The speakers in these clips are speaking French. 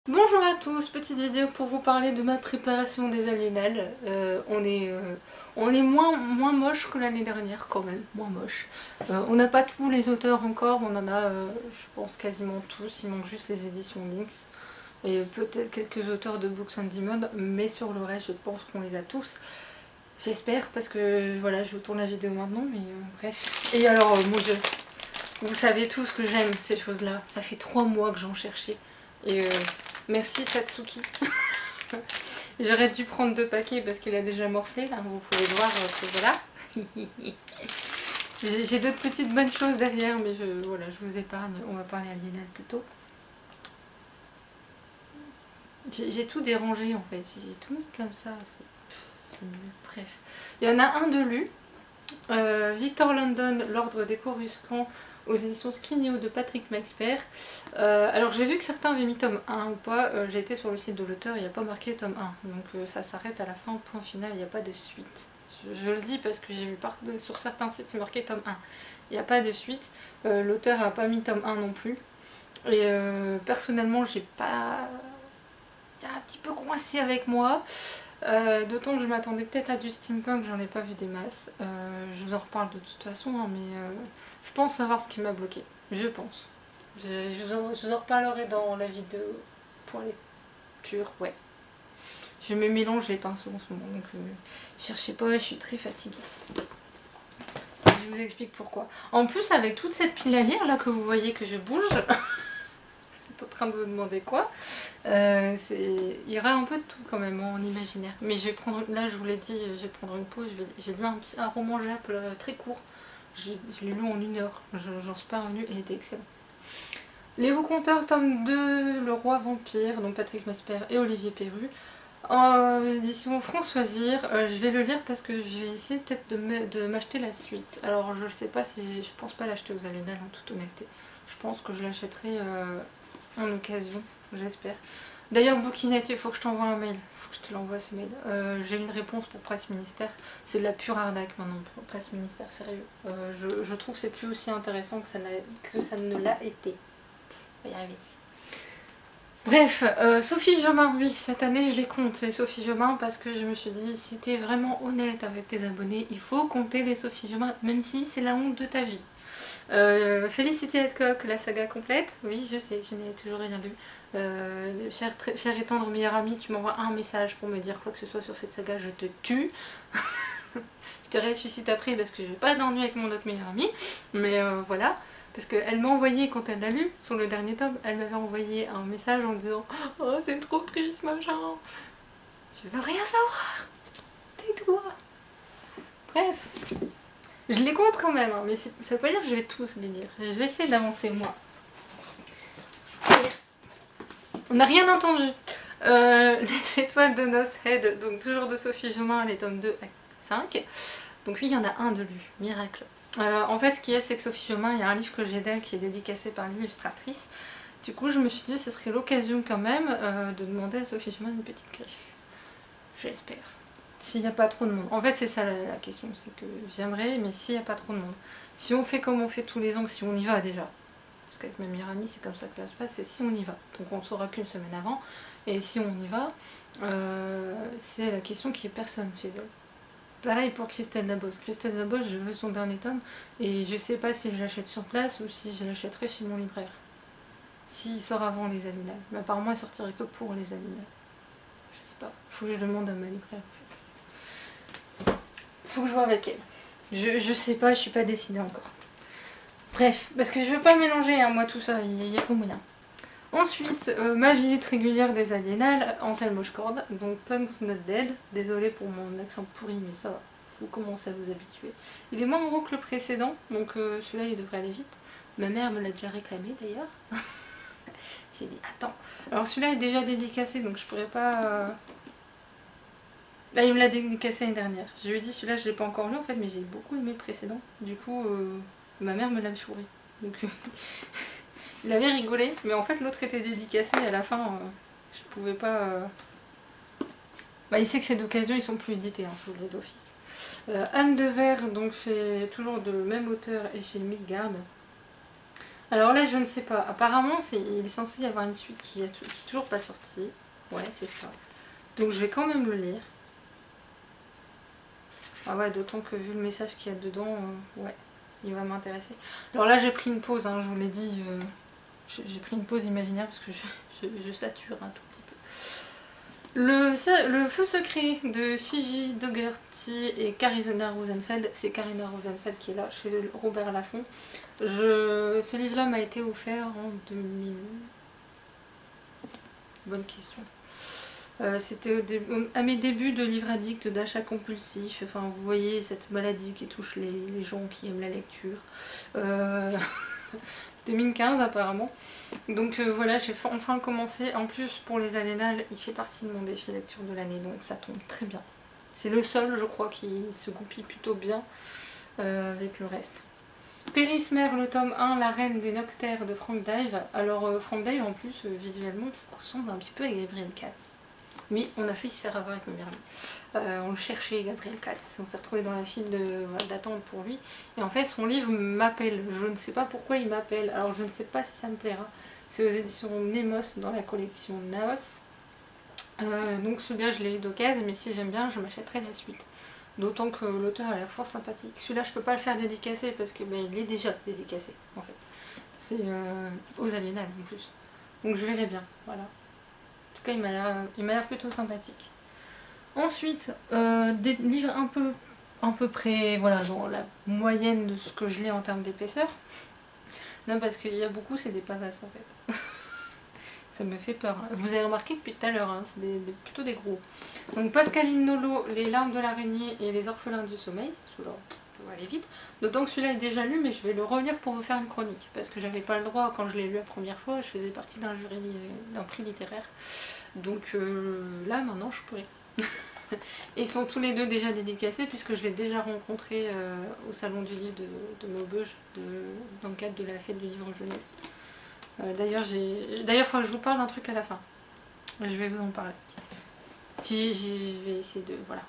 Bonjour à tous, petite vidéo pour vous parler de ma préparation des Aliénales. On est moins moche que l'année dernière quand même, moins moche. On n'a pas tous les auteurs encore, on en a je pense quasiment tous, il manque juste les éditions Lynx. Et peut-être quelques auteurs de Books on Demand, mais sur le reste je pense qu'on les a tous. J'espère parce que voilà, je vous tourne la vidéo maintenant, mais bref. Et alors mon dieu, vous savez tous que j'aime ces choses là, ça fait 3 mois que j'en cherchais. Et merci Satsuki. J'aurais dû prendre 2 paquets parce qu'il a déjà morflé, là vous pouvez voir que voilà. J'ai d'autres petites bonnes choses derrière, mais voilà, je vous épargne, on va parler Aliénal plutôt. J'ai tout dérangé en fait, j'ai tout mis comme ça, c'est nul, bref. Il y en a un de lu, Victor London, l'ordre des Coruscants, aux éditions Skinio de Patrick Maxpert. Alors j'ai vu que certains avaient mis tome 1 ou pas, j'ai été sur le site de l'auteur, il n'y a pas marqué tome 1, donc ça s'arrête à la fin, point final, il n'y a pas de suite. Je le dis parce que j'ai vu sur certains sites c'est marqué tome 1, il n'y a pas de suite, l'auteur n'a pas mis tome 1 non plus, et personnellement j'ai pas... c'est un petit peu coincé avec moi. D'autant que je m'attendais peut-être à du steampunk, j'en ai pas vu des masses. Je vous en reparle de toute façon, hein, mais je pense savoir ce qui m'a bloqué. Je pense. Je vous en reparlerai dans la vidéo pour lecture, ouais. Je me mélange les pinceaux en ce moment, donc cherchez pas, je suis très fatiguée. Je vous explique pourquoi. En plus, avec toute cette pile à lire là que vous voyez que je bouge, vous êtes en train de vous demander quoi, il y aura un peu de tout quand même en imaginaire. Mais je vais prendre, là je vous l'ai dit, je vais prendre une pause, j'ai lu un roman Jap très court. Je l'ai lu en 1 heure, j'en suis pas revenue et il était excellent. Les Raconteurs, tome 2, Le Roi Vampire, donc Patrick Masper et Olivier Perru, aux éditions Françoisir. Je vais le lire parce que je vais essayer peut-être de m'acheter la suite. Alors je sais pas si, je pense pas l'acheter aux Aliénales en toute honnêteté. Je pense que je l'achèterai en occasion, j'espère. D'ailleurs Bookinette, il faut que je t'envoie un mail, il faut que je te l'envoie ce mail. J'ai une réponse pour Presse Ministère, c'est de la pure arnaque maintenant, Presse Ministère, sérieux. Je trouve que c'est plus aussi intéressant que ça ne l'a été. On va y arriver. Bref, Sophie Jomain, oui, cette année je les compte, les Sophie Jomain, parce que je me suis dit, si t'es vraiment honnête avec tes abonnés, il faut compter les Sophie Jomain, même si c'est la honte de ta vie. Félicité Hedcock, la saga complète, oui je sais, je n'ai toujours rien lu. Cher et tendre meilleur ami, tu m'envoies un message pour me dire quoi que ce soit sur cette saga, je te tue. Je te ressuscite après parce que je vais pas d'ennui avec mon autre meilleur ami, mais voilà. Parce qu'elle m'a envoyé, quand elle l'a lu, sur le dernier tome, elle m'avait envoyé un message en disant « Oh c'est trop triste machin !» Je veux rien savoir. Tais-toi. Bref. Je les compte quand même, hein, mais ça veut pas dire que je vais tous les lire. Je vais essayer d'avancer moi. On n'a rien entendu. Les étoiles de Nos Head, donc toujours de Sophie Jomain, les tomes 2 à 5. Donc oui, il y en a un de lu, miracle. En fait, ce qu'il y a, c'est que Sophie Jomain, il y a un livre que j'ai d'elle qui est dédicacé par l'illustratrice. Du coup, je me suis dit que ce serait l'occasion quand même de demander à Sophie Jomain une petite griffe. J'espère. S'il n'y a pas trop de monde. En fait, c'est ça la question, c'est que j'aimerais, mais s'il n'y a pas trop de monde. Si on fait comme on fait tous les ans, si on y va déjà. Parce qu'avec ma meilleure amie, c'est comme ça que ça se passe, c'est si on y va. Donc on ne saura qu'une semaine avant. Et si on y va, c'est la question qui est personne chez elle. Pareil pour Christelle Labosse. Christelle Labosse, je veux son dernier tome. Et je sais pas si je l'achète sur place ou si je l'achèterai chez mon libraire. S'il sort avant les Aliénales. Mais apparemment, il sortirait que pour les Aliénales. Je sais pas. Faut que je demande à ma libraire en fait. Faut que je vois avec elle. Je sais pas, je suis pas décidée encore. Bref, parce que je veux pas mélanger moi tout ça, il y a pas moyen. Ensuite, ma visite régulière des Aliénales, Antelmoschcord, donc Punk's Not Dead. Désolée pour mon accent pourri, mais ça va, vous commencez à vous habituer. Il est moins gros que le précédent, donc celui-là il devrait aller vite. Ma mère me l'a déjà réclamé d'ailleurs. J'ai dit attends. Alors celui-là est déjà dédicacé, donc je pourrais pas... Là, il me l'a dédicacé l'année dernière. Je lui ai dit celui-là je l'ai pas encore lu en fait, mais j'ai beaucoup aimé le précédent. Du coup, ma mère me l'a chouré. Donc il avait rigolé, mais en fait l'autre était dédicacé et à la fin je pouvais pas... Bah, il sait que ces occasions ils sont plus édités, hein, je vous le dis d'office. Anne de Verre, donc c'est toujours de même auteur et chez Midgard. Alors là, je ne sais pas. Apparemment, il est censé y avoir une suite qui est toujours pas sortie. Ouais, c'est ça. Donc je vais quand même le lire. Ah ouais, d'autant que vu le message qu'il y a dedans, ouais, il va m'intéresser. Alors là, j'ai pris une pause, hein, je vous l'ai dit. J'ai pris une pause imaginaire parce que je sature un tout petit peu. Le feu secret de Shiji Dougherty et Carina Rosenfeld, c'est Carina Rosenfeld qui est là chez Robert Laffont. Ce livre-là m'a été offert en 2000. Bonne question. C'était à mes débuts de livre addict, d'achat compulsif. Enfin, vous voyez cette maladie qui touche les gens qui aiment la lecture. 2015 apparemment. Donc voilà, j'ai enfin commencé. En plus, pour les Alénales, il fait partie de mon défi lecture de l'année, donc ça tombe très bien. C'est le seul, je crois, qui se goupille plutôt bien avec le reste. Pérismer, le tome 1, La Reine des Noctères de Frank Dive. Alors Frank Dive, en plus, visuellement, ressemble un petit peu à Gabriel Katz. Oui, on a failli se faire avoir avec Merlin. On le cherchait, Gabriel Katz. On s'est retrouvé dans la file d'attente pour lui. Et en fait, son livre m'appelle. Je ne sais pas pourquoi il m'appelle. Alors, je ne sais pas si ça me plaira. C'est aux éditions Nemos dans la collection Naos. Donc, celui-là, je l'ai eu d'occasion. Mais si j'aime bien, je m'achèterai la suite. D'autant que l'auteur a l'air fort sympathique. Celui-là, je peux pas le faire dédicacer parce que il est déjà dédicacé, en fait. C'est aux Aliénales en plus. Donc, je verrai bien. Voilà. En tout cas, il m'a l'air plutôt sympathique. Ensuite, des livres à peu près voilà, dans la moyenne de ce que je lis en termes d'épaisseur. Non, parce qu'il y a beaucoup, c'est des pavasses en fait. Ça me fait peur. Vous avez remarqué depuis tout à l'heure, hein, c'est plutôt des gros. Donc Pascaline Nolo, Les larmes de l'araignée et Les orphelins du sommeil. Celui-là, on va aller vite. D'autant que celui-là est déjà lu, mais je vais le relire pour vous faire une chronique. Parce que j'avais pas le droit, quand je l'ai lu la première fois, je faisais partie d'un jury d'un prix littéraire. Donc là, maintenant, je pourrais. Et ils sont tous les deux déjà dédicacés, puisque je l'ai déjà rencontré au salon du livre de Maubeuge, dans le cadre de la fête du livre jeunesse. D'ailleurs, il faut que je vous parle d'un truc à la fin. Je vais vous en parler. J'y vais essayer de... Voilà.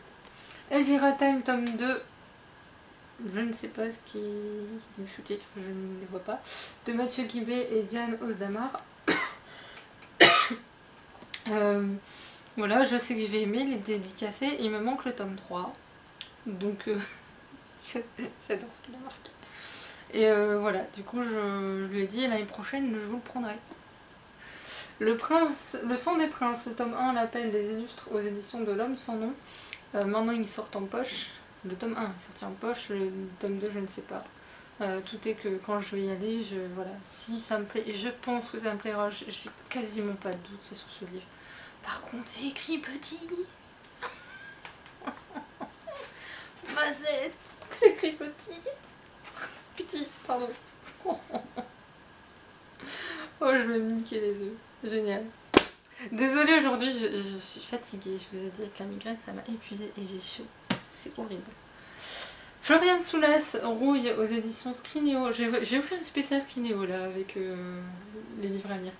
Elvira Time, tome 2. Je ne sais pas ce qui est du sous-titre, je ne les vois pas. De Mathieu Guibé et Diane Osdamar. Voilà, je sais que je vais aimer les dédicacés. Il me manque le tome 3. Donc, j'adore ce qu'il a marqué. Et voilà, du coup, je lui ai dit l'année prochaine, je vous le prendrai. Le sang des princes, le tome 1, L'appel des illustres aux éditions de l'Homme sans nom. Maintenant, ils sortent en poche. Le tome 1 est sorti en poche, le tome 2, je ne sais pas. Tout est que quand je vais y aller, voilà, si ça me plaît, et je pense que ça me plaira, j'ai quasiment pas de doute sur ce livre. Par contre, c'est écrit petit. Mazette, c'est écrit petite. Petit, pardon. Oh, je vais me niquer les œufs. Génial. Désolée, aujourd'hui, je suis fatiguée. Je vous ai dit, avec la migraine, ça m'a épuisée et j'ai chaud. C'est horrible. Floriane Soulas, Rouille aux éditions Scrinéo. J'ai offert une spéciale Scrinéo là avec les livres à lire.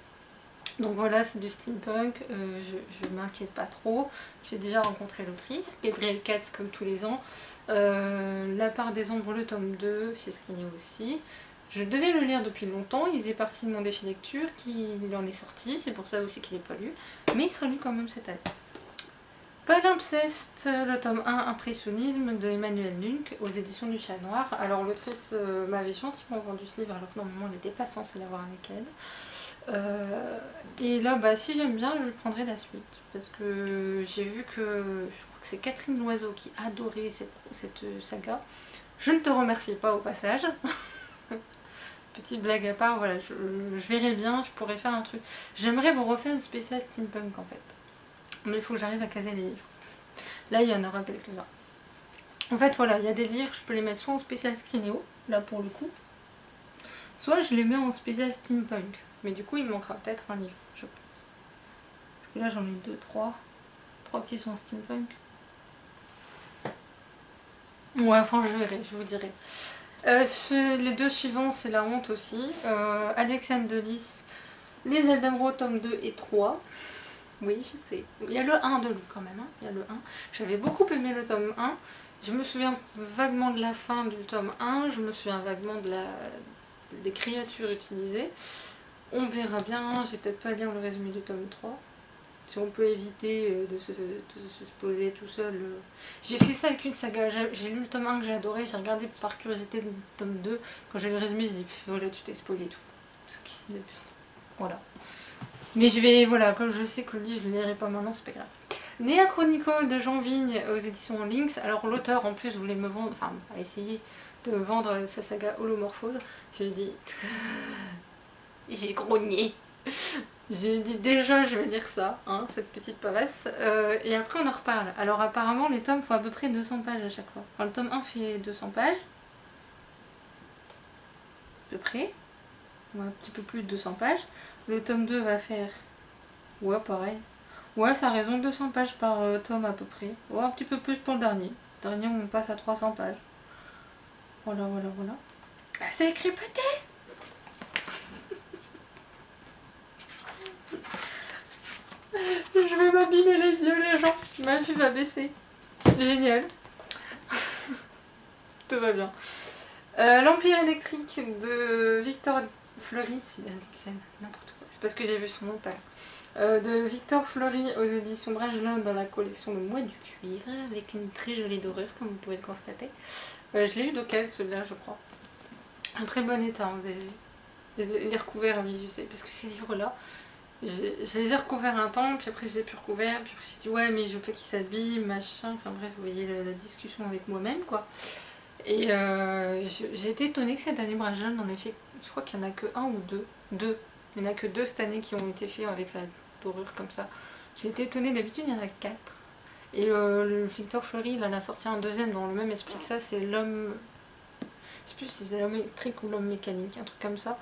Donc voilà, c'est du steampunk, je m'inquiète pas trop. J'ai déjà rencontré l'autrice, Gabriel Katz comme tous les ans. La part des ombres, le tome 2, chez Scrinéo aussi. Je devais le lire depuis longtemps, il faisait partie de mon défi lecture, qu'il en est sorti, c'est pour ça aussi qu'il n'est pas lu. Mais il sera lu quand même cette année. Palimpseste, le tome 1, Impressionnisme de Emmanuel Lunk, aux éditions du Chat Noir. Alors l'autrice m'avait gentiment vendu ce livre, alors que normalement elle n'était pas censée l'avoir avec elle. Et là, bah, si j'aime bien, je prendrai la suite. Parce que j'ai vu que, je crois que c'est Catherine Loiseau qui adorait cette saga. Je ne te remercie pas au passage. Petite blague à part, voilà, je verrai bien, je pourrais faire un truc. J'aimerais vous refaire une spéciale steampunk en fait. Mais il faut que j'arrive à caser les livres. Là, il y en aura quelques-uns. En fait, voilà, il y a des livres, je peux les mettre soit en spécial Scrinéo, là pour le coup, soit je les mets en spécial steampunk. Mais du coup, il me manquera peut-être un livre, je pense. Parce que là, j'en ai 2, 3. 3 qui sont en steampunk. Ouais, enfin, je verrai, je vous dirai. Les deux suivants, c'est la honte aussi. Alexandre Delis, Les Adamro, tome 2 et 3. Oui, je sais. Il y a le 1 de lui quand même. Hein. Il y a le 1. J'avais beaucoup aimé le tome 1. Je me souviens vaguement de la fin du tome 1. Je me souviens vaguement de des créatures utilisées. On verra bien, j'ai peut-être pas lire le résumé du tome 3. Si on peut éviter de se spoiler tout seul. J'ai fait ça avec une saga, j'ai lu le tome 1 que j'ai adoré, j'ai regardé par curiosité le tome 2. Quand j'ai lu le résumé, j'ai dit voilà, tu t'es spoilé tout. Voilà. Mais je vais, voilà, comme je sais que le livre je ne le lirai pas maintenant, c'est pas grave. Néa Chronicle de Jean Vigne aux éditions Lynx. Alors l'auteur en plus voulait me vendre, enfin a essayé de vendre sa saga Holomorphose. J'ai dit, j'ai grogné. J'ai dit déjà je vais lire ça, hein, cette petite pavasse, et après on en reparle. Alors apparemment les tomes font à peu près 200 pages à chaque fois. Enfin, le tome 1 fait 200 pages, à peu près, ouais, un petit peu plus de 200 pages. Le tome 2 va faire, ouais pareil, ouais ça a raison, 200 pages par tome à peu près. Ouais, un petit peu plus pour le dernier. Le dernier on passe à 300 pages. Voilà, voilà, voilà. Ah, c'est écrit pété. Je vais m'abîmer les yeux les gens, ma vue va baisser. Génial. Tout va bien. L'Empire électrique de Victor Fleury, j'ai dit Dixon, n'importe quoi, c'est parce que j'ai vu son nom tout à l'heure. De Victor Fleury aux éditions Bragelonne dans la collection Le Mois du Cuivre, avec une très jolie dorure comme vous pouvez le constater. Je l'ai eu d'occasion celui-là je crois. Un très bon état, vous avez vu. Les recouverts, oui je sais, parce que ces livres-là, je les ai recouverts un temps, puis après je les ai plus recouverts, puis après j'ai dit ouais mais je veux pas qu'ils s'abîment, machin, enfin bref, vous voyez la discussion avec moi-même quoi. Et j'ai été étonnée que cette année Bragelonne en ait fait, je crois qu'il n'y en a que un ou deux. Il n'y en a que deux cette année qui ont été faits avec la dorure comme ça. J'ai été étonnée, d'habitude il y en a 4. Et le Victor Fleury il en a sorti un deuxième dans le même esprit que ça, c'est l'homme... Je sais plus si c'est l'homme électrique ou l'homme mécanique, un truc comme ça.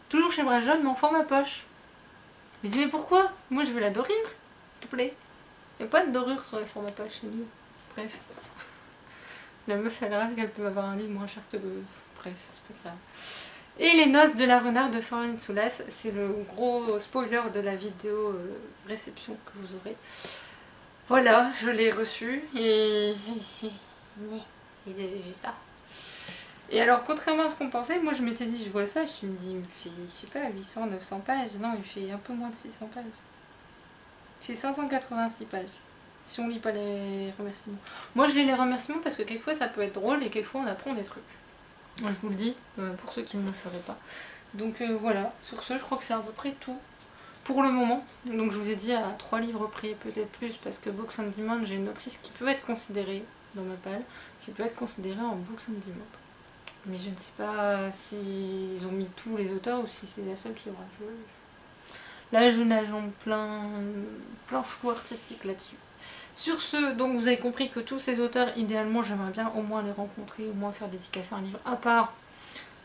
Toujours chez Bragelonne mais en format poche. Je me dis mais pourquoi? Moi je veux la dorure, s'il te plaît. Il n'y a pas de dorure sur les formats poche, c'est nul. Bref. La meuf elle rêve qu'elle peut avoir un livre moins cher que de... Bref, c'est pas grave. Et Les Noces de la Renarde de Florine Soulas, c'est le gros spoiler de la vidéo réception que vous aurez. Voilà, je l'ai reçu et... Ils avaient vu ça. Et alors, contrairement à ce qu'on pensait, moi je m'étais dit, je vois ça, je me dis, il me fait, je sais pas, 800, 900 pages. Non, il fait un peu moins de 600 pages. Il fait 586 pages. Si on lit pas les remerciements. Moi je lis les remerciements parce que quelquefois ça peut être drôle et quelquefois on apprend des trucs. Je vous le dis, pour ceux qui ne le feraient pas. Donc voilà, sur ce je crois que c'est à peu près tout pour le moment. Donc je vous ai dit à 3 livres près, peut-être plus, parce que Books on Demand, j'ai une autrice qui peut être considérée dans ma palle, qui peut être considérée en Books on Demand. Mais je ne sais pas s'ils ont mis tous les auteurs ou si c'est la seule qui aura joué. Là je nage en plein flou artistique là-dessus. Sur ce, donc vous avez compris que tous ces auteurs, idéalement, j'aimerais bien au moins les rencontrer, au moins faire dédicacer un livre, à part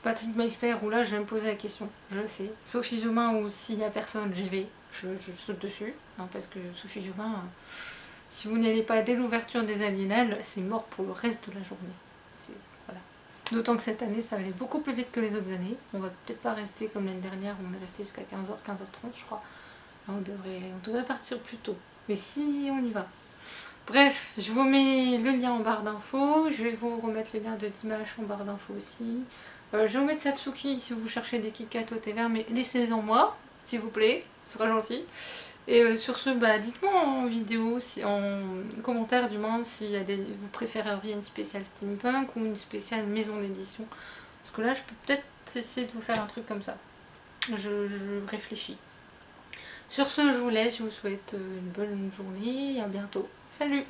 Patrick Meisper, où là je vais me poser la question, je sais. Sophie Jomain, où s'il n'y a personne, j'y vais, je saute dessus, hein, parce que Sophie Jomain, si vous n'allez pas dès l'ouverture des Aliénales, c'est mort pour le reste de la journée. Voilà. D'autant que cette année, ça allait beaucoup plus vite que les autres années. On va peut-être pas rester comme l'année dernière, où on est resté jusqu'à 15h, 15h30, je crois. Là, on devrait partir plus tôt. Mais si on y va. Bref, je vous mets le lien en barre d'infos, je vais vous remettre le lien de Dimash en barre d'infos aussi. Je vais vous mettre Satsuki si vous cherchez des Kit Kat au thé mais laissez-les-en moi, s'il vous plaît, ce sera gentil. Et sur ce, bah, dites-moi en vidéo, en commentaire du moins, si vous préféreriez une spéciale steampunk ou une spéciale maison d'édition. Parce que là, je peux peut-être essayer de vous faire un truc comme ça. Je réfléchis. Sur ce, je vous laisse, je vous souhaite une bonne journée et à bientôt. Salut!